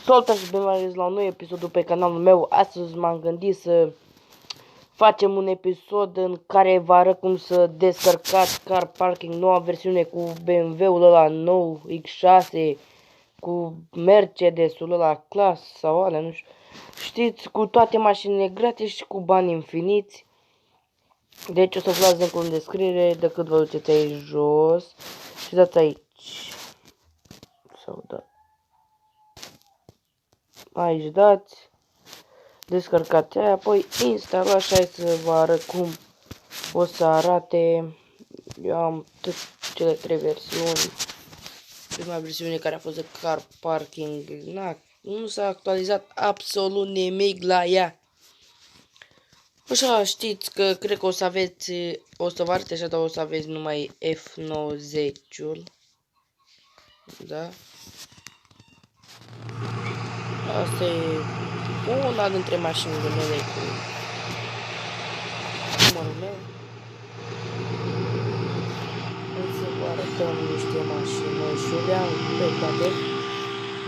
Salutare și bine v-am regăsit la un nou episod pe canalul meu. Astăzi m-am gândit să facem un episod în care vă arăt cum să descărcați Car Parking, noua versiune cu BMW-ul ăla nou X6, cu Mercedes-ul ăla Class sau alea, nu știu. Știți, cu toate mașinile gratis și cu bani infiniți. Deci o să vă las linkul în descriere, decât vă duceți aici jos și dați aici. Sau da. Aici dați, descărcați aia, apoi instalați. Hai să vă arăt cum o să arate. Eu am cele 3 versiuni. Prima versiune care a fost de Car Parking, nu s-a actualizat absolut nimic la ea. Așa, știți că cred că o să aveți, o să vă arăt așa, dar o să aveți numai F90-ul. Da? Asta e una dintre mașinile mele cu numărul meu. Hai să vă arătăm niște mașini noi și eu le-am pe toate.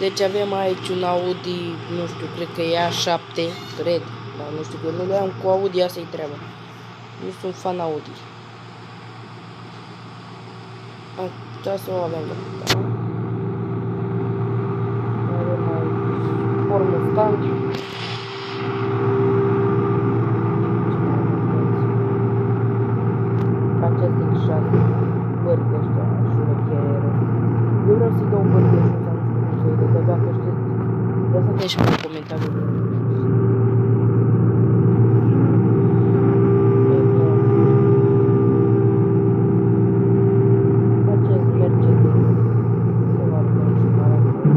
Deci avem aici un Audi, nu știu, cred că e A7, cred, dar nu știu, că nu le-am cu Audi, asta-i treaba. Nu sunt fan Audi. Asta o avem, da? Avem aici Ford Mustang. Acest X6, bărbi ăștia, șurechiere. Eu vreau să-i dau bărbi ăștia, nu știu cum să-i dau, dar dacă știți, lăsați-mi și în comentarii. Acest Mercedes, se va arăta și mai acolo.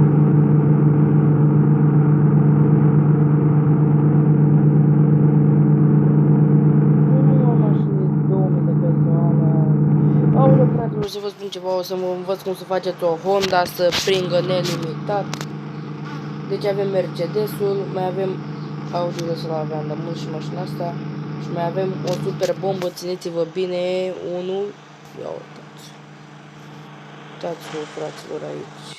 Aoleu, fraților, să vă spun ceva, o să vă învăț cum să faceți o Honda să prindă nelimitat. Deci avem Mercedesul, mai avem Audi-ul ăsta, aveam de mult și mașina asta. Și mai avem o super bombă, țineți-vă bine, unul. Ia uitați. Uitați-vă, fraților, aici.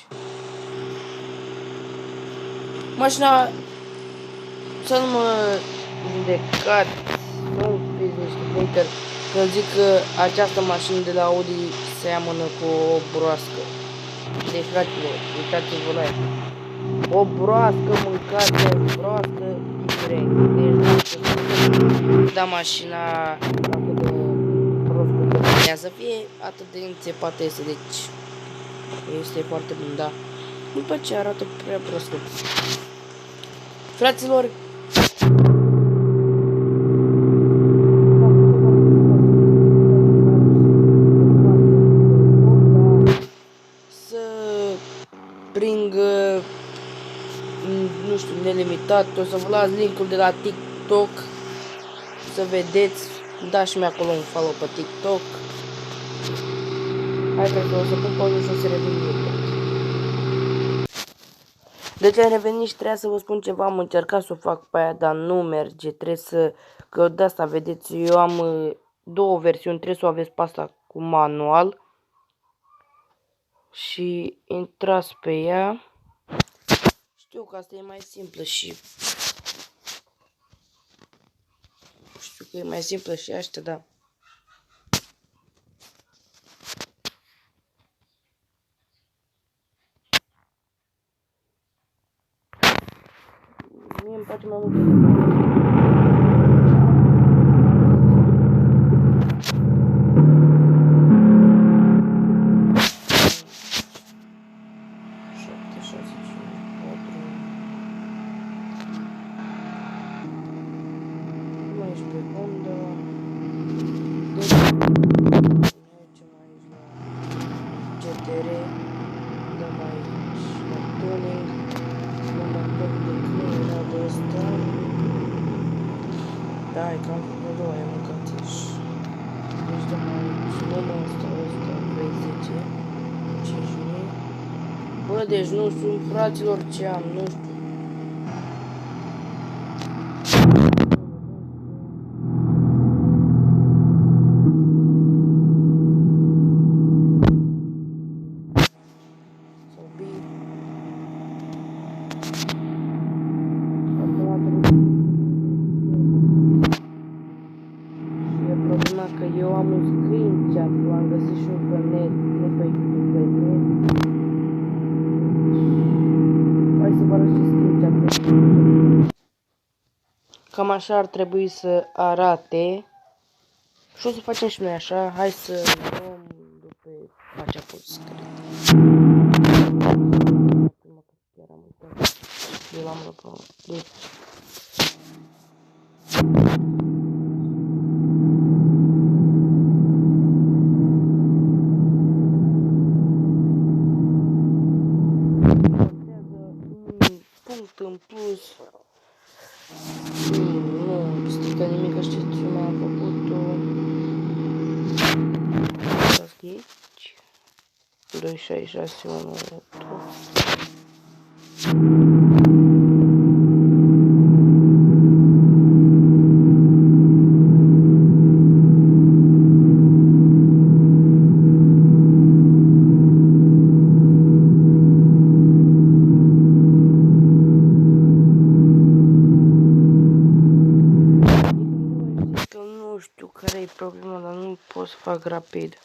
Mașina, să nu mă judecați, nu fiți niște hater, că zic că această mașină de la Audi seamănă cu o broască. Deci, fraților, uitați-vă la ea. O broască mâncată, broască direct. Deci, da, mașina, atât de prost să fie, atât de înțepată este, deci este foarte bun, da. După ce arată prea prost. Fraților, prindă, nu știu, nelimitat. O să vă las linkul de la TikTok să vedeți. Dați și mie acolo un follow pe TikTok. Hai, cred că o să pun pauză și o să revin imediat. Deci am revenit și trebuia să vă spun ceva. Am încercat să o fac pe aia, dar nu merge. Trebuie să, că de asta vedeți, eu am două versiuni. Trebuie să o aveți pe asta cu manual. Și intrați pe ea. Știu că asta e mai simplă și... Știu că e mai simplă și asta, da. Mie îmi place mai mult. Da, e cam vreo 2, am mâncat și... Deci dăm aici, numărul ăsta, 30, 5000. Bă, deci nu sunt, fraților, ce am, nu știu. Sau Și e problema că eu am un screenshot, l-am găsit și pe net, nu pe YouTube, pe net. Hai să vă arăt și screenshot. Cam așa ar trebui să arate. Și o să facem și noi așa. Hai să luăm după pagina PostScript. Chiar am uitat. Eu l-am luat. Deci. Punct în plus. Nu strică nimic, știți ce mi-am făcut-o. Aici. 26618. Nu știu care e problema, dar nu pot să fac rapid.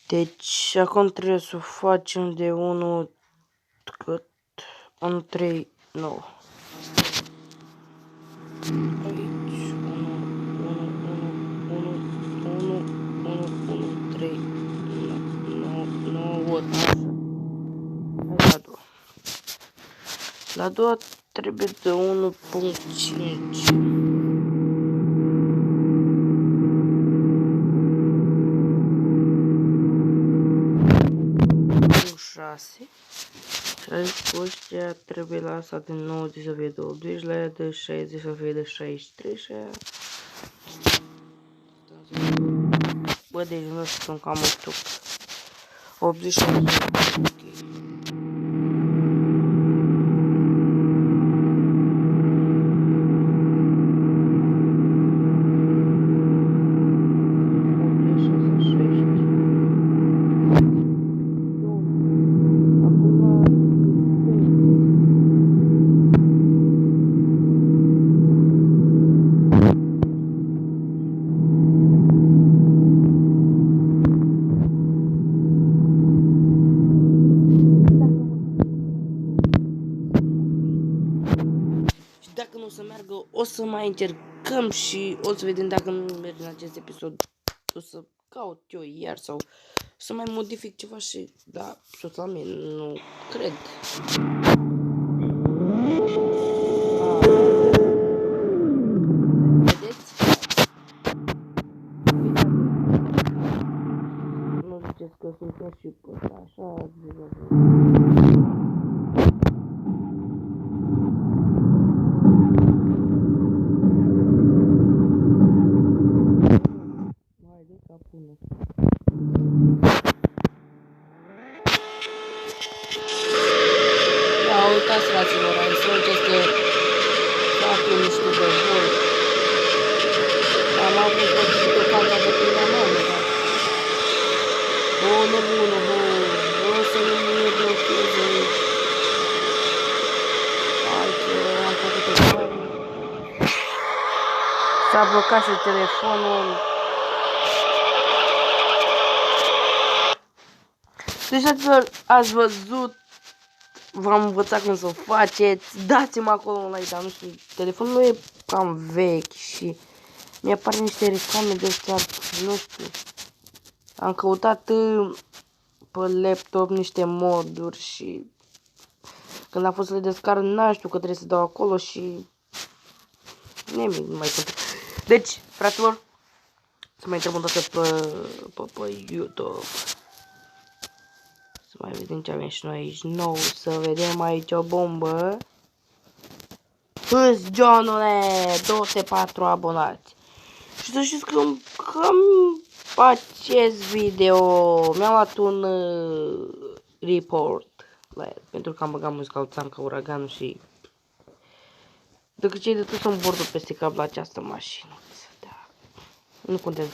Deci, acum trebuie să o facem de 1, cât? 1, 3, 9. Aici, 1, 3, 9, așa. Hai la a doua. La a doua trebuie de 1.5. 6. Și ăștia trebuie la asta de 90 să fie 20, la aia de 60 să fie de 63 și aia... Bă, deci nu știu, sunt cam stup. 88. Ok. Dacă nu o să meargă, o să mai încercăm și o să vedem dacă nu merge în acest episod. O să caut eu iar sau să mai modific ceva și da, tot la mine, nu cred. Vedeți? Nu ziceți că sunt și pe ăsta, așa, da, uitați, fraților, ai să vedeți că fac eu niște de voi. Am avut o calca de până la mână, da. Bună, bună, bună, să nu mă blocheze aici. Hai că am făcut-o bani. S-a blocat și telefonul. Deci, ați văzut, v-am învățat cum să o faceți, dați-mă acolo un like, dar nu știu, telefonul meu e cam vechi și mi-apar niște reclame de astea, nu știu. Am căutat pe laptop niște moduri și când a fost să le descarc, n-am știu că trebuie să dau acolo și nimic, nu mai sunt. Deci, fraților, să mai intrăm o dată pe YouTube. Să mai vedem ce avem și noi aici nou, să vedem aici o bombă. Hâs, Johnule, 204 abonați. Și să știți că cam acest video mi-am luat un report la el, pentru că am băgat muzica lui Țanca Uraganul și dacă cei de tot sunt bordul peste cap la această mașină. Da. Nu contează.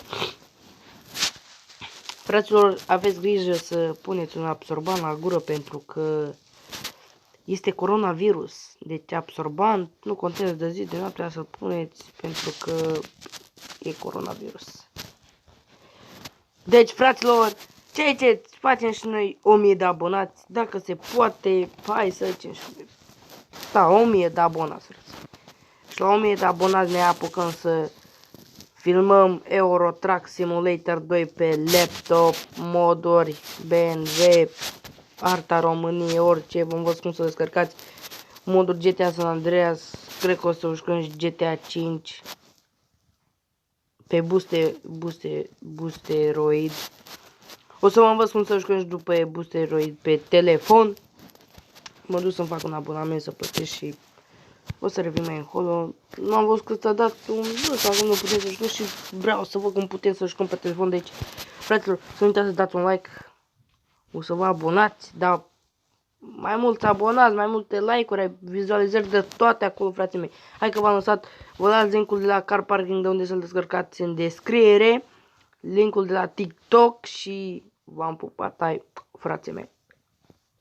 Fraților, aveți grijă să puneți un absorbant la gură pentru că este coronavirus. Deci absorbant nu contează de zi de noapte să-l puneți pentru că e coronavirus. Deci, fraților, ce facem și noi 1000 de abonați, dacă se poate, hai să zicem și da, 1000 de abonați, frate. Și la 1000 de abonați ne apucăm să filmăm Euro Truck Simulator 2 pe laptop, moduri, BMW, Arta României, orice, vom văd cum să descărcați moduri GTA San Andreas, cred că o să jucăm și GTA 5 pe Boosteroid. O să mă învăț cum să jucăm și după Boosteroid pe telefon. Mă duc să-mi fac un abonament să plătesc și o să revin mai încolo. Nu am văzut că s-a dat un vârst, acum nu putem să jucăm și vreau să văd cum putem să jucăm pe telefon. Deci, fraților, să nu uitați să dați un like, o să vă abonați, dar mai mulți abonați, mai multe like-uri, vizualizări de toate acolo, frații mei. Hai că v-am lăsat, vă las linkul de la Car Parking de unde să-l descărcați în descriere, linkul de la TikTok și v-am pupat, hai, frații mei.